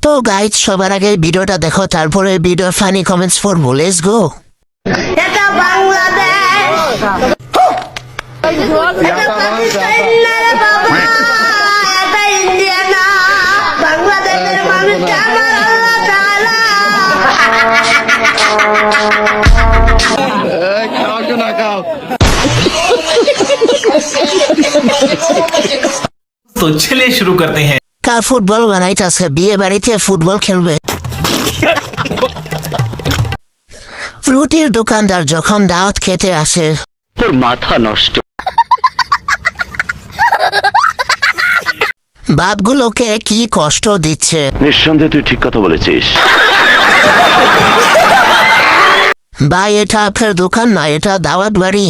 তো গাইজ সবার আগে ভিডিওটা দেখো, তারপরে ভিডিও ফানি কমেন্টস পড়বো। Let's go. এটা বাংলাদেশ, এটা পাকিস্তান না রে বাবা, এটা ইন্ডিয়া না, বাংলাদেশের মানুষ আমার আল্লাহ তাআলা। तो चलिए शुरू करते हैं। কার ফুটবল বানাইতেছে, বিয়ে বাড়িতে ফুটবল খেলবে। রুটির দোকানদার যখন দাওয়াত খেতে আসে, তোর মাথা নষ্ট। বাপগুলোকে কি কষ্ট দিচ্ছে। নিঃসন্দেহে তুই ঠিক কথা বলেছিস। ভাই এটা আপনার দোকান না, এটা দাওয়াত বাড়ি।